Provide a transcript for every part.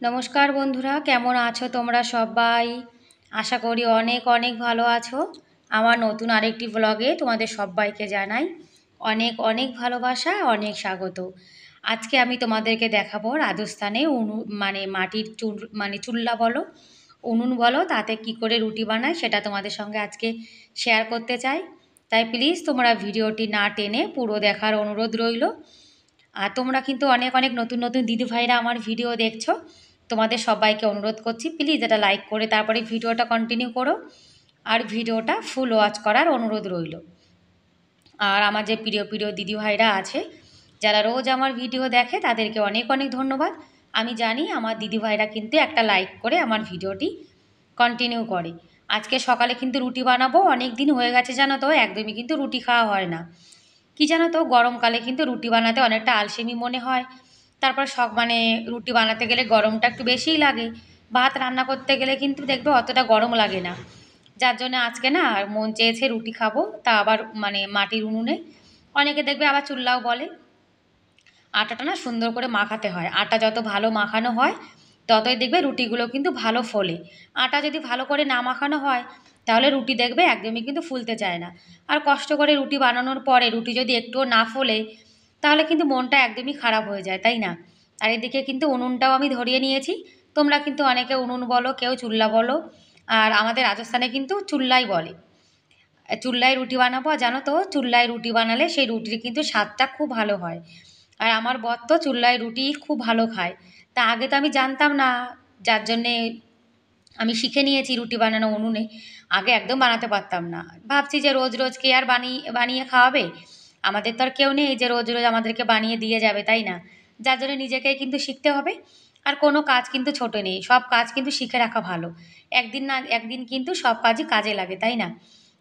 নমস্কার বন্ধুরা, কেমন আছো তোমরা সবাই? আশা করি অনেক অনেক ভালো আছো। আমার নতুন আরেকটি ব্লগে তোমাদের সবাইকে জানাই অনেক অনেক ভালোবাসা, অনেক স্বাগত। আজকে আমি তোমাদেরকে দেখাবো রাজস্থানে মাটির চুল্লা বলো, উনুন বলো, তাতে কি করে রুটি বানায় সেটা তোমাদের সঙ্গে আজকে শেয়ার করতে চাই। তাই প্লিজ তোমরা ভিডিওটি না টেনে পুরো দেখার অনুরোধ রইল। আর তোমরা কিন্তু অনেক অনেক নতুন নতুন দিদিভাইরা আমার ভিডিও দেখছো, তোমাদের সবাইকে অনুরোধ করছি প্লিজ এটা লাইক করে তারপরে ভিডিওটা কন্টিনিউ করো, আর ভিডিওটা ফুল ওয়াচ করার অনুরোধ রইল। আর আমার যে প্রিয় প্রিয় দিদিভাইরা আছে যারা রোজ আমার ভিডিও দেখে তাদেরকে অনেক অনেক ধন্যবাদ। আমি জানি আমার দিদিভাইরা কিন্তু একটা লাইক করে আমার ভিডিওটি কন্টিনিউ করে। আজকে সকালে কিন্তু রুটি বানাবো, অনেক দিন হয়ে গেছে জানো তো, একদমই কিন্তু রুটি খাওয়া হয় না। কি জানো তো, গরমকালে কিন্তু রুটি বানাতে অনেকটা আলসেমি মনে হয়। তারপর রুটি বানাতে গেলে গরমটা একটু বেশিই লাগে। ভাত রান্না করতে গেলে কিন্তু দেখবে অতটা গরম লাগে না। যার জন্য আজকে না মন চেয়েছে রুটি খাবো, তা আবার মাটির উনুনে। অনেকে দেখবে আবার চুল্লাও বলে। আটাটা না সুন্দর করে মাখাতে হয়, আটা যত ভালো মাখানো হয় ততই দেখবে রুটিগুলো কিন্তু ভালো ফোলে। আটা যদি ভালো করে না মাখানো হয় তাহলে রুটি দেখবে একদমই কিন্তু ফুলতে চায় না। আর কষ্ট করে রুটি বানানোর পরে রুটি যদি একটুও না ফোলে তাহলে কিন্তু মনটা একদমই খারাপ হয়ে যায়, তাই না? আর এদিকে কিন্তু উনুনটাও আমি ধরিয়ে নিয়েছি। তোমরা কিন্তু অনেকে উনুন বলো, কেউ চুল্লা বলো, আর আমাদের রাজস্থানে কিন্তু চুল্লাই বলে। চুল্লায় রুটি বানাবো, আর জানো তো চুল্লায় রুটি বানালে সেই রুটির কিন্তু স্বাদটা খুব ভালো হয়। আর আমার বর তো চুল্লায় রুটি খুব ভালো খায়। তা আগে তো আমি জানতাম না, যার জন্যে আমি শিখে নিয়েছি রুটি বানানো উনুনে। আগে একদম বানাতে পারতাম না, ভাবছি যে রোজ রোজ কে আর বানিয়ে বানিয়ে খাওয়াবে। আমাদের তো আর কেউ নেই যে রোজ রোজ আমাদেরকে বানিয়ে দিয়ে যাবে, তাই না? যার জন্য নিজেকেই কিন্তু শিখতে হবে। আর কোনো কাজ কিন্তু ছোট নেই, সব কাজ কিন্তু শিখে রাখা ভালো। একদিন না একদিন কিন্তু সব কাজই কাজে লাগে, তাই না?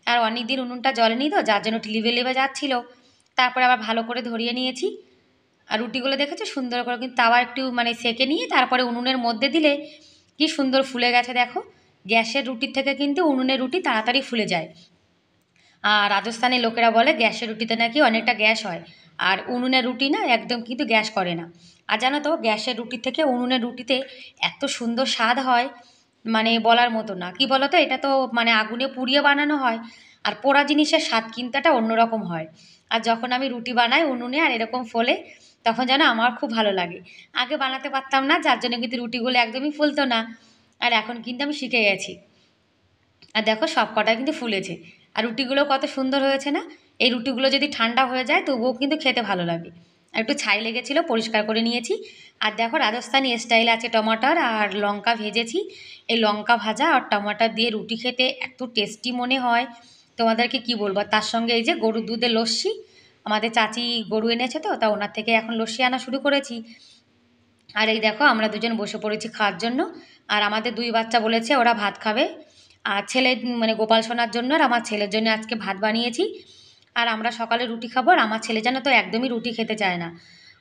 আর অনেক দিন উনুনটা জ্বলেনি তো, যার জন্য লিভে লিভে যাচ্ছিল। তারপরে আবার ভালো করে ধরিয়ে নিয়েছি। আর রুটিগুলো দেখেছো সুন্দর করে কিন্তু তাওয়া একটু সেঁকে নিয়ে তারপরে উনুনের মধ্যে দিলে কি সুন্দর ফুলে গেছে দেখো। গ্যাসের রুটির থেকে কিন্তু উনুনের রুটি তাড়াতাড়ি ফুলে যায়। আর রাজস্থানের লোকেরা বলে গ্যাসের রুটিতে নাকি অনেকটা গ্যাস হয়, আর উনুনের রুটি না একদম কিন্তু গ্যাস করে না। আর জানো তো গ্যাসের রুটির থেকে উনুনের রুটিতে এত সুন্দর স্বাদ হয়, বলার মতো না। কি বলো তো, এটা তো আগুনে পুড়িয়ে বানানো হয়, আর পোড়া জিনিসের স্বাদ কিন্তু একটা অন্যরকম হয়। আর যখন আমি রুটি বানাই উনুনে আর এরকম ফোলে, তখন যেন আমার খুব ভালো লাগে। আগে বানাতে পারতাম না, যার জন্য কিন্তু রুটিগুলো একদমই ফুলতো না। আর এখন কিন্তু আমি শিখে গেছি। আর দেখো সব কটা কিন্তু ফুলেছে। আর রুটিগুলো কত সুন্দর হয়েছে না? এই রুটিগুলো যদি ঠান্ডা হয়ে যায় তবুও কিন্তু খেতে ভালো লাগে। আর একটু ছাই লেগেছিলো, পরিষ্কার করে নিয়েছি। আর দেখো রাজস্থানি স্টাইল আছে, টমাটার আর লঙ্কা ভেজেছি। এই লঙ্কা ভাজা আর টমাটার দিয়ে রুটি খেতে এত টেস্টি মনে হয়, তোমাদেরকে কি বলবো। তার সঙ্গে এই যে গরুর দুধের লস্যি, আমাদের চাচি গরু এনেছে তো, তা ওনার থেকে এখন লস্যি আনা শুরু করেছি। আর এই দেখো আমরা দুজন বসে পড়েছি খাওয়ার জন্য। আর আমাদের দুই বাচ্চা বলেছে ওরা ভাত খাবে। আর ছেলে গোপাল সোনার জন্য আর আমার ছেলের জন্য আজকে ভাত বানিয়েছি। আর আমরা সকালে রুটি খাবো। আর আমার ছেলে জানো তো একদমই রুটি খেতে চায় না।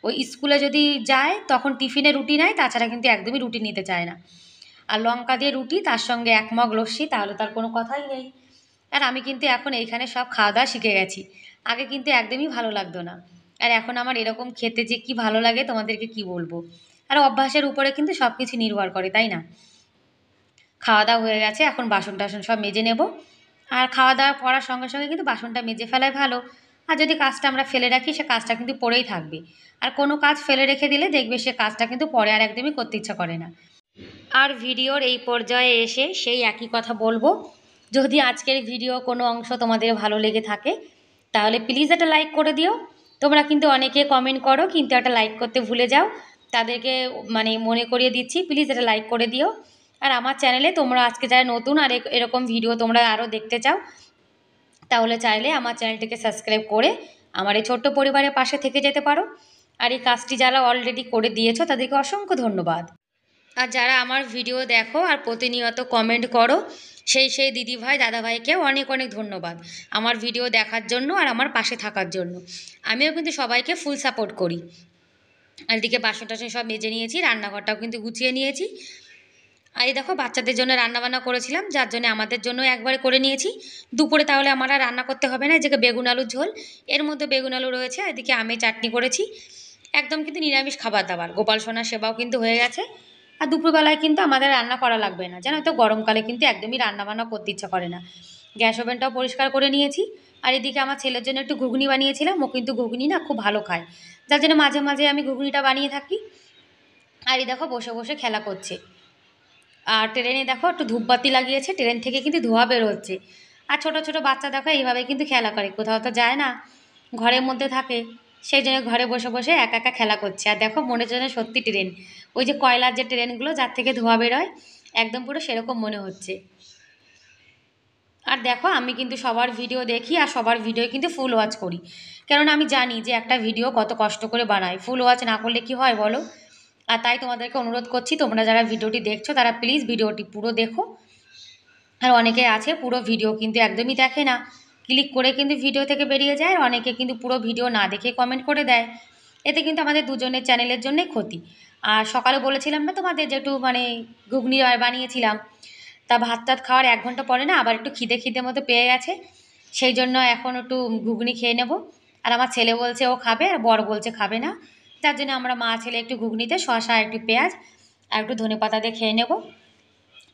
ওই স্কুলে যদি যায় তখন টিফিনে রুটি নেয়, তাছাড়া কিন্তু একদমই রুটি নিতে চায় না। আর লঙ্কা দিয়ে রুটি, তার সঙ্গে এক মগ লস্যি, তাহলে তার কোনো কথাই নেই। আর আমি কিন্তু এখন এইখানে সব খাওয়া দাওয়া শিখে গেছি। আগে কিন্তু একদমই ভালো লাগতো না। আর এখন আমার এরকম খেতে যে কি ভালো লাগে তোমাদেরকে কি বলবো। আর অভ্যাসের উপরে কিন্তু সব কিছু নির্ভর করে, তাই না? খাওয়া দাওয়া হয়ে গেছে, এখন বাসন টাসন সব মেজে নেব। আর খাওয়া দাওয়া করার সঙ্গে সঙ্গে কিন্তু বাসনটা মেজে ফেলাই ভালো। আর যদি কাজটা আমরা ফেলে রাখি সে কাজটা কিন্তু পড়েই থাকবে। আর কোনো কাজ ফেলে রেখে দিলে দেখবে সে কাজটা কিন্তু পরে আর একদমই করতে ইচ্ছা করে না। আর ভিডিওর এই পর্যায়ে এসে সেই একই কথা বলবো, যদি আজকের ভিডিও কোনো অংশ তোমাদের ভালো লেগে থাকে তাহলে প্লিজ একটা লাইক করে দিও। তোমরা কিন্তু অনেকে কমেন্ট করো কিন্তু একটা লাইক করতে ভুলে যাও, তাদেরকে মনে করিয়ে দিচ্ছি প্লিজ একটা লাইক করে দিও। আর আমার চ্যানেলে তোমরা আজকে যারা নতুন আর এরকম ভিডিও তোমরা আরও দেখতে চাও তাহলে চাইলে আমার চ্যানেলটিকে সাবস্ক্রাইব করে আমার এই ছোট্ট পরিবারের পাশে থেকে যেতে পারো। আর এই কাজটি যারা অলরেডি করে দিয়েছো তাদেরকে অসংখ্য ধন্যবাদ। আর যারা আমার ভিডিও দেখো আর প্রতিনিয়ত কমেন্ট করো সেই দিদিভাই দাদাভাইকেও অনেক অনেক ধন্যবাদ আমার ভিডিও দেখার জন্য আর আমার পাশে থাকার জন্য। আমিও কিন্তু সবাইকে ফুল সাপোর্ট করি। আর এদিকে বাসন টাসন সব মেজে নিয়েছি, রান্নাঘরটাও কিন্তু গুছিয়ে নিয়েছি। আর এই দেখো বাচ্চাদের জন্য রান্নাবান্না করেছিলাম, যার জন্য আমাদের জন্য একবারে করে নিয়েছি দুপুরে, তাহলে আমার আর রান্না করতে হবে না। এদিকে বেগুন আলুর ঝোল, এর মধ্যে বেগুন আলু রয়েছে, এদিকে আমের চাটনি করেছি। একদম কিন্তু নিরামিষ খাবার দাবার, গোপাল সোনার সেবাও কিন্তু হয়ে গেছে। আর দুপুরবেলায় কিন্তু আমাদের রান্না করা লাগবে না, জানো তো গরমকালে কিন্তু একদমই রান্না বান্না করতে ইচ্ছা করে না। গ্যাস ওভেনটাও পরিষ্কার করে নিয়েছি। আর এদিকে আমার ছেলের জন্য একটু ঘুগনি বানিয়েছিলাম, ও কিন্তু ঘুগনি না খুব ভালো খায়, যার জন্য মাঝে মাঝে আমি ঘুগনিটা বানিয়ে থাকি। আর এই দেখো বসে বসে খেলা করছে। আর ট্রেনে দেখো একটু ধূপবাতি লাগিয়েছে, ট্রেন থেকে কিন্তু ধোঁয়া বের হচ্ছে। আর ছোট ছোট বাচ্চা দেখো এইভাবে কিন্তু খেলা করে, কোথাও তো যায় না, ঘরের মধ্যে থাকে। সেই জন্য ঘরে বসে বসে একা একা খেলা করছে। আর দেখো মনে হচ্ছে যেন সত্যি ট্রেন, ওই যে কয়লার যে ট্রেনগুলো যার থেকে ধোঁয়া বেরোয়, একদম পুরো সেরকম মনে হচ্ছে। আর দেখো আমি কিন্তু সবার ভিডিও দেখি আর সবার ভিডিও কিন্তু ফুল ওয়াচ করি, কেননা আমি জানি যে একটা ভিডিও কত কষ্ট করে বানায়, ফুল ওয়াচ না করলে কি হয় বলো। আর তাই তোমাদেরকে অনুরোধ করছি, তোমরা যারা ভিডিওটি দেখছো তারা প্লিজ ভিডিওটি পুরো দেখো। আর অনেকে আছে পুরো ভিডিও কিন্তু একদমই দেখে না, ক্লিক করে কিন্তু ভিডিও থেকে বেরিয়ে যায়। আর অনেকে কিন্তু পুরো ভিডিও না দেখে কমেন্ট করে দেয়, এতে কিন্তু আমাদের দুজনের চ্যানেলের জন্যই ক্ষতি। আর সকালে বলেছিলাম না তোমাদের যে একটু মানে ঘুগনি বানিয়েছিলাম, তা ভাত টাত খাওয়ার 1 ঘন্টা পরে না আবার একটু খিদে খিদে মতো পেয়ে গেছে, সেই জন্য এখন একটু ঘুগনি খেয়ে নেব। আর আমার ছেলে বলছে ও খাবে, আর বর বলছে খাবে না, তার জন্য আমরা মা ছেলে একটু ঘুগনিতে শসা একটু পেঁয়াজ আর একটু ধনেপাতা দিয়ে খেয়ে নেব।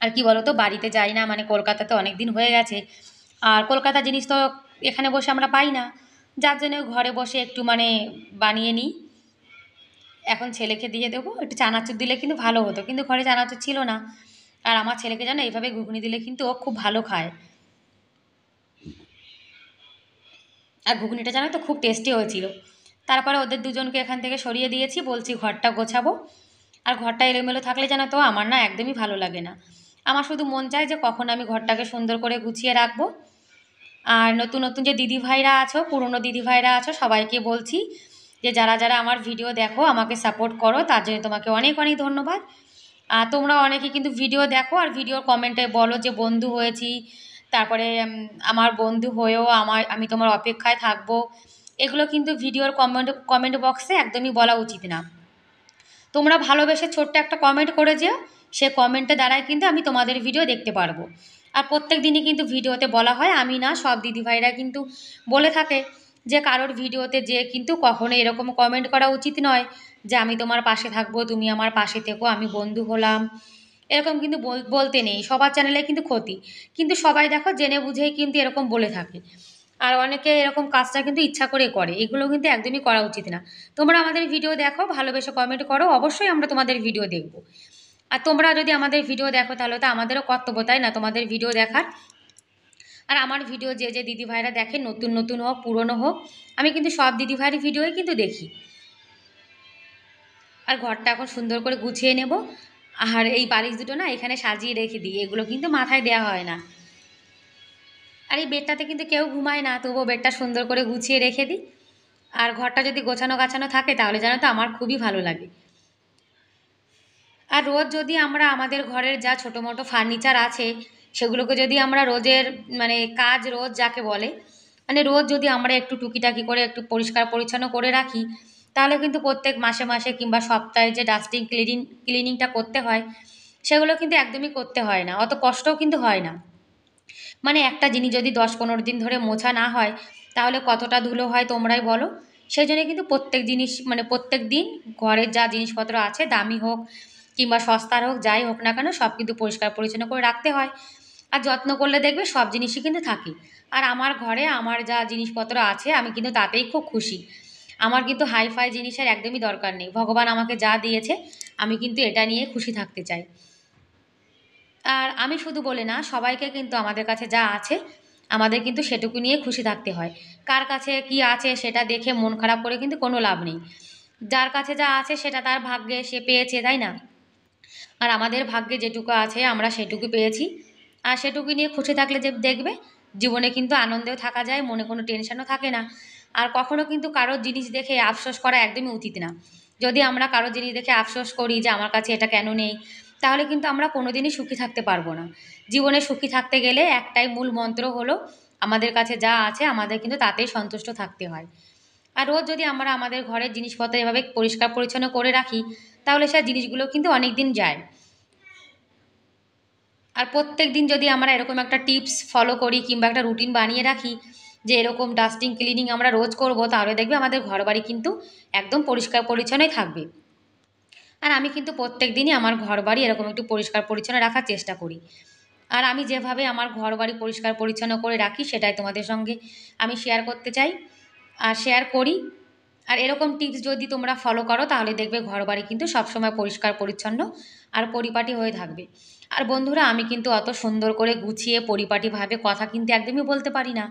আর কি বলো তো, বাড়িতে যাই না, মানে কলকাতাতে অনেক দিন হয়ে গেছে, আর কলকাতা জিনিস তো এখানে বসে আমরা পাই না, যার জন্য ঘরে বসে একটু মানে বানিয়ে নিই। এখন ছেলেকে দিয়ে দেবো, একটু চানাচুর দিলে কিন্তু ভালো হতো, কিন্তু ঘরে চানাচুর ছিল না। আর আমার ছেলেকে জানো এইভাবে ঘুগনি দিলে কিন্তু ও খুব ভালো খায়। আর ঘুগনিটা জানো তো খুব টেস্টি হয়েছিল। তারপরে ওদের দুজনকে এখান থেকে সরিয়ে দিয়েছি, বলছি ঘরটা গোছাবো। আর ঘরটা এলোমেলো থাকলে জানো তো আমার না একদমই ভালো লাগে না, আমার শুধু মন চায় যে কখন আমি ঘরটাকে সুন্দর করে গুছিয়ে রাখবো। আর নতুন নতুন যে দিদিভাইরা আছো, পুরনো দিদিভাইরা আছো, সবাইকে বলছি যে যারা যারা আমার ভিডিও দেখো আমাকে সাপোর্ট করো, তার জন্য তোমাকে অনেক অনেক ধন্যবাদ। আর তোমরা অনেকে কিন্তু ভিডিও দেখো আর ভিডিওর কমেন্টে বলো যে বন্ধু হয়েছি, তারপরে আমার বন্ধু হয়েও আমি তোমার অপেক্ষায় থাকবো। এগুলো কিন্তু ভিডিওর কমেন্ট বক্সে একদমই বলা উচিত না। তোমরা ভালোবেসে ছোট্ট একটা কমেন্ট করে যেও, সে কমেন্টের দ্বারাই কিন্তু আমি তোমাদের ভিডিও দেখতে পারবো। আর প্রত্যেক দিনই কিন্তু ভিডিওতে বলা হয়, আমি না সব দিদিভাইরা কিন্তু বলে থাকে যে কারোর ভিডিওতে যে কিন্তু কখনো এরকম কমেন্ট করা উচিত নয় যে আমি তোমার পাশে থাকবো, তুমি আমার পাশে থেকো, আমি বন্ধু হলাম, এরকম কিন্তু বলতে নেই, সবার চ্যানেলে কিন্তু ক্ষতি। কিন্তু সবাই দেখো জেনে বুঝেই কিন্তু এরকম বলে থাকে। আর অনেকে এরকম কাজটা কিন্তু ইচ্ছা করে করে, এগুলো কিন্তু একদমই করা উচিত না। তোমরা আমাদের ভিডিও দেখো, ভালোবেসে কমেন্ট করো, অবশ্যই আমরা তোমাদের ভিডিও দেখব। আর তোমরা যদি আমাদের ভিডিও দেখো তাহলে তো আমাদেরও কর্তব্য, তাই না, তোমাদের ভিডিও দেখার। আর আমার ভিডিও যে যে দিদিভাইরা দেখে, নতুন নতুন হোক পুরনো হোক, আমি কিন্তু সব দিদিভাইয়ের ভিডিওই কিন্তু দেখি। আর ঘরটা এখন সুন্দর করে গুছিয়ে নেব। আর এই বালিশ দুটো না এখানে সাজিয়ে রেখে দিই, এগুলো কিন্তু মাথায় দেওয়া হয় না। আর এই বেডটাতে কিন্তু কেউ ঘুমায় না, তবুও বেডটা সুন্দর করে গুছিয়ে রেখে দিই। আর ঘরটা যদি গোছানো গাছানো থাকে তাহলে জানো তো আমার খুবই ভালো লাগে। আর রোজ যদি আমরা আমাদের ঘরের যা ছোটো মোটো ফার্নিচার আছে সেগুলোকে যদি আমরা রোজের মানে কাজ রোজ যাকে বলে, মানে রোজ যদি আমরা একটু টুকিটাকি করে একটু পরিষ্কার পরিচ্ছন্ন করে রাখি, তাহলে কিন্তু প্রত্যেক মাসে মাসে কিংবা সপ্তাহে যে ডাস্টিং ক্লিনিংটা করতে হয়, সেগুলো কিন্তু একদমই করতে হয় না, অত কষ্টও কিন্তু হয় না। মানে একটা জিনিস যদি 10-15 দিন ধরে মোছা না হয় তাহলে কতটা ধুলো হয় তোমরাই বলো। সেই জন্য কিন্তু প্রত্যেক জিনিস মানে প্রত্যেক দিন ঘরের যা জিনিসপত্র আছে, দামি হোক কিংবা সস্তার হোক, যাই হোক না কেন, সব কিন্তু পরিষ্কার পরিচ্ছন্ন করে রাখতে হয়। আর যত্ন করলে দেখবে সব জিনিসই কিন্তু থাকে। আর আমার ঘরে আমার যা জিনিসপত্র আছে আমি কিন্তু তাতেই খুব খুশি। আমার কিন্তু হাইফাই জিনিসের একদমই দরকার নেই, ভগবান আমাকে যা দিয়েছে আমি কিন্তু এটা নিয়ে খুশি থাকতে চাই। আর আমি শুধু বলে না, সবাইকে কিন্তু আমাদের কাছে যা আছে আমাদের কিন্তু সেটুকু নিয়ে খুশি থাকতে হয়। কার কাছে কি আছে সেটা দেখে মন খারাপ করে কিন্তু কোনো লাভ নেই। যার কাছে যা আছে সেটা তার ভাগ্যে, সে পেয়েছে, তাই না। আর আমাদের ভাগ্যে যেটুকু আছে আমরা সেটুকু পেয়েছি। আর সেটুকু নিয়ে খুশি থাকলে যে দেখবে জীবনে কিন্তু আনন্দেও থাকা যায়, মনে কোনো টেনশনও থাকে না। আর কখনো কিন্তু কারোর জিনিস দেখে আফসোস করা একদমই উচিত না। যদি আমরা কারোর জিনিস দেখে আফসোস করি যে আমার কাছে এটা কেন নেই, তাহলে কিন্তু আমরা কোনোদিনই সুখী থাকতে পারবো না। জীবনে সুখী থাকতে গেলে একটাই মূল মন্ত্র হলো, আমাদের কাছে যা আছে আমাদের কিন্তু তাতেই সন্তুষ্ট থাকতে হয়। আর রোজ যদি আমরা আমাদের ঘরের জিনিসপত্র এভাবে পরিষ্কার পরিচ্ছন্ন করে রাখি, তাহলে সেই জিনিসগুলো কিন্তু অনেক দিন যায়। আর প্রত্যেক দিন যদি আমরা এরকম একটা টিপস ফলো করি কিংবা একটা রুটিন বানিয়ে রাখি যে এরকম ডাস্টিং ক্লিনিং আমরা রোজ করব, তাহলে দেখবে আমাদের ঘরবাড়ি কিন্তু একদম পরিষ্কার পরিচ্ছন্নই থাকবে। আর আমি কিন্তু প্রত্যেক দিনই আমার ঘরবাড়ি এরকম একটু পরিষ্কার পরিচ্ছন্ন রাখার চেষ্টা করি। আর আমি যেভাবে আমার ঘরবাড়ি পরিষ্কার পরিচ্ছন্ন করে রাখি সেটাই তোমাদের সঙ্গে আমি শেয়ার করতে চাই আর শেয়ার করি। আর এরকম টিপস যদি তোমরা ফলো করো তাহলে দেখবে ঘরবাড়ি কিন্তু সবসময় পরিষ্কার পরিচ্ছন্ন আর পরিপাটি হয়ে থাকবে। আর বন্ধুরা, আমি কিন্তু অত সুন্দর করে গুছিয়ে পরিপাটিভাবে কথা কিন্তু একদমই বলতে পারি না।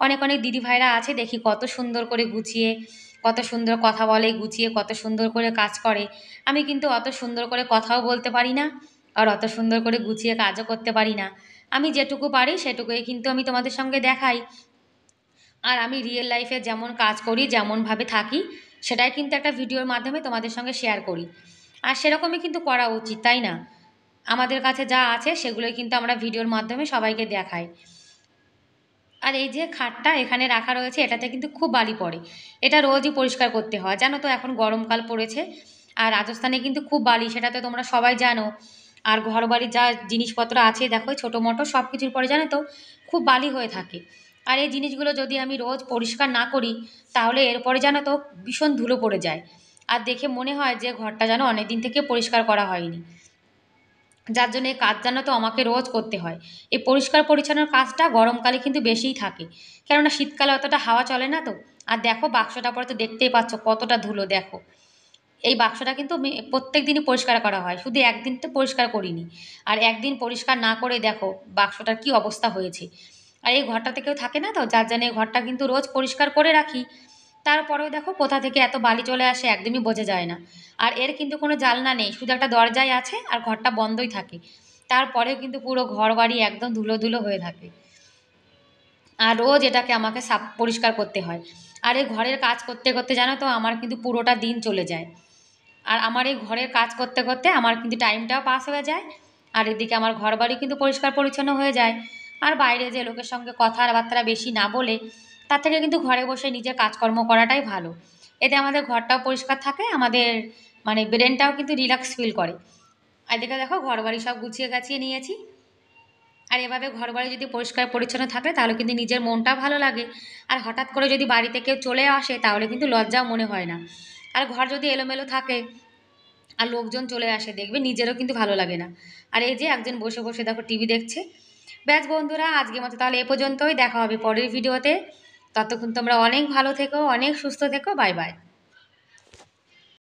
অনেক অনেক দিদিভাইরা আছে দেখি কত সুন্দর করে গুছিয়ে, কত সুন্দর কথা বলে, গুছিয়ে কত সুন্দর করে কাজ করে। আমি কিন্তু অত সুন্দর করে কথাও বলতে পারি না, আর অত সুন্দর করে গুছিয়ে কাজও করতে পারি না। আমি যেটুকু পারি সেটুকুই কিন্তু আমি তোমাদের সঙ্গে দেখাই। আর আমি রিয়েল লাইফে যেমন কাজ করি, যেমনভাবে থাকি, সেটাই কিন্তু একটা ভিডিওর মাধ্যমে তোমাদের সঙ্গে শেয়ার করি। আর সেরকমই কিন্তু করা উচিত, তাই না? আমাদের কাছে যা আছে সেগুলোই কিন্তু আমরা ভিডিওর মাধ্যমে সবাইকে দেখাই। আর এই যে খাটটা এখানে রাখা রয়েছে, এটাতে কিন্তু খুব বালি পড়ে। এটা রোজই পরিষ্কার করতে হয়, জানো তো? এখন গরমকাল পড়েছে আর রাজস্থানে কিন্তু খুব বালি, সেটা তো তোমরা সবাই জানো। আর ঘরবাড়ির যা জিনিসপত্র আছে দেখো, ছোটো মোটো সব কিছুর পরে জানো তো খুব বালি হয়ে থাকে। আর এই জিনিসগুলো যদি আমি রোজ পরিষ্কার না করি তাহলে এরপরে জানো তো ভীষণ ধুলো পড়ে যায়। আর দেখে মনে হয় যে ঘরটা যেন অনেক দিন থেকে পরিষ্কার করা হয়নি। যার জন্য এই কাজ জানো তো আমাকে রোজ করতে হয়। এই পরিষ্কার পরিচ্ছন্নর কাজটা গরমকালে কিন্তু বেশিই থাকে, কেননা শীতকালে অতটা হাওয়া চলে না তো। আর দেখো বাক্সটা পরে তো দেখতেই পাচ্ছ কতটা ধুলো, দেখো। এই বাক্সটা কিন্তু প্রত্যেক দিনই পরিষ্কার করা হয়, শুধু একদিন তো পরিষ্কার করিনি। আর একদিন পরিষ্কার না করে দেখো বাক্সটার কী অবস্থা হয়েছে। আর এই ঘরটাতে কেউ থাকে না তো, যার জন্য এই ঘরটা কিন্তু রোজ পরিষ্কার করে রাখি। তারপরেও দেখো কোথা থেকে এত বালি চলে আসে একদমই বোঝা যায় না। আর এর কিন্তু কোনো জানলা নেই, শুধু একটা দরজাই আছে আর ঘরটা বন্ধই থাকে। তারপরেও কিন্তু পুরো ঘর বাড়ি একদম ধুলো ধুলো হয়ে থাকে। আর রোজ এটাকে আমাকে সাফ পরিষ্কার করতে হয়। আর এই ঘরের কাজ করতে করতে জানো তো আমার কিন্তু পুরোটা দিন চলে যায়। আর আমার এই ঘরের কাজ করতে করতে আমার কিন্তু টাইমটাও পাস হয়ে যায়। আর এদিকে আমার ঘরবাড়ি কিন্তু পরিষ্কার পরিচ্ছন্ন হয়ে যায়। আর বাইরে যে লোকের সঙ্গে কথাবার্তা বেশি না বলে, তার থেকে কিন্তু ঘরে বসে নিজের কাজকর্ম করাটাই ভালো। এতে আমাদের ঘরটাও পরিষ্কার থাকে, আমাদের মানে ব্রেনটাও কিন্তু রিল্যাক্স ফিল করে। আর এদিকে দেখো ঘরবাড়ি সব গুছিয়ে গাছিয়ে নিয়েছি। আর এভাবে ঘরবাড়ি যদি পরিষ্কার পরিচ্ছন্ন থাকে তাহলে কিন্তু নিজের মনটাও ভালো লাগে। আর হঠাৎ করে যদি বাড়িতে কেউ চলে আসে তাহলে কিন্তু লজ্জাও মনে হয় না। আর ঘর যদি এলোমেলো থাকে আর লোকজন চলে আসে দেখবে নিজেরও কিন্তু ভালো লাগে না। আর এই যে একজন বসে বসে দেখো টিভি দেখছে। ব্যাস বন্ধুরা, আজকের মতো তাহলে এ পর্যন্তই, দেখা হবে পরের ভিডিওতে। ততক্ষণ তোমরা অনেক ভালো থেকো, অনেক সুস্থ থেকো। Bye bye.